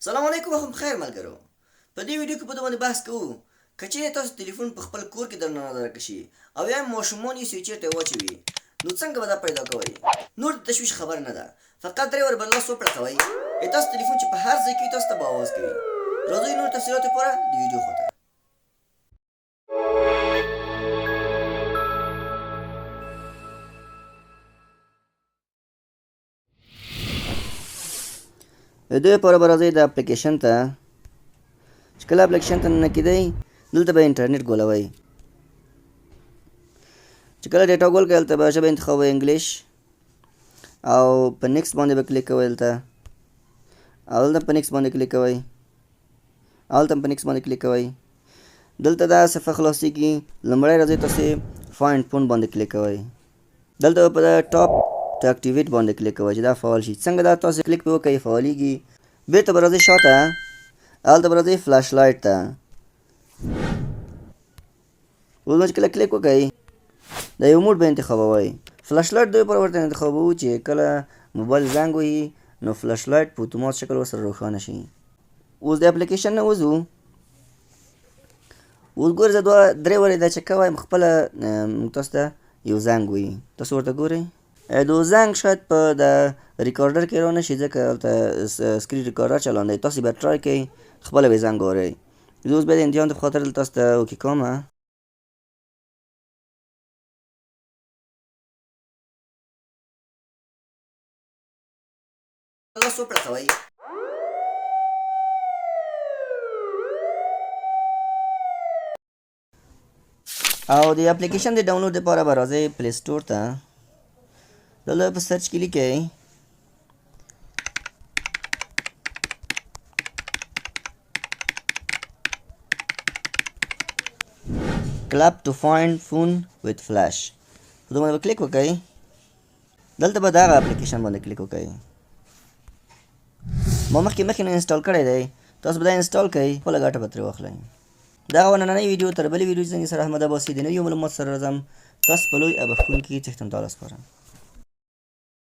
سلام علیکم وخت بخیر ملګرو. په دې ویډیو کې په دې باندې بحث کوو که چیرې تاسو ټلیفون په خپل کور کې درنه درک شي او یا ماشومان یې چیرته واچوي نو څنګه به دا پیدا کوئ؟ نور د تشویش خبر نه ده، فقط درې ور بل لاس وپړقوئ. تاسو ټلیفون چې په هر ځای کې تاسو ته به آواز کوي. راځئ نور تفصیلات لپاره د ویډیو خواته. د دې لپاره به راځئ د اپلیکیشن ته. چې کله اپلیکیشن ته ننه کیدئ دلته به انټرنیټ ګولوئ. چې کله ډیټا ګول کړئ هلته به ژبه انتخابوئ انګلیش او په نیکسټ باندې به کلیک کوئ هلته او دلته په نیکسټ باندې کلیک کوئ او هلته په نیکسټ باندې کلیک کوئ. دلته دا صفحه خلاصیږي. لومړی راځئ تاسې فایند فون باندې کلیک کوئ. دلته په ټاپ ته اکټیویټ باندې کلیک کوئ چې دا فعال شي. څنګه دا تاسو کلیک پې وکړئ فعالېږي. بېرته به راځئ شاته، هلته به راځئ فلاش لایټ ته. اوس به چې کله کلیک وکړئ د یو موډ به انتخابوئ. فلاش لایټ دوی پر ورته انتخابوو چې کله موبایل زنګ وهي نو فلاش لایټ په اتومات شکل ورسره روښانه شي. اوس د اپلیکیشن نه وځو. اوس ګورئ زه درې ورې دا چې کوم خپله تاسو ته یو زنګ وهي. تاسو ورته ګورئ. د زنګ شاید په د ریکارډر کې رانه شي ځکه هلته سکرین ریکارډر چلان دی. تاسو بیا ټرای کوئ خپله به یې زنګ واورئ. زه اوس بیا د امتحان په خاطر دلته تاسو ته اوکې کومه. لاس وپړقوئ. او د اپلیکیشن د ډاونلوډ لپاره به راځئ پلی سټور ته. دلته په سرچ کې لیکئ clap to find phone with flash. په دې باندې به کلیک وکړئ. دلته به دغه اپلیکیشن باندې کلیک وکړئ. ما مخکې نه انسټال کړی دی. تاسو به دا انسټال کړئ، خپله ګټه به ترې واخلئ. دغه نننۍ ویډیو تر بلې ویډیو زه نثاراحمد عباسی د نویو معلوماتو سره راځم. تاسو په لوی او بښونکي څښتن تعالی سپارم.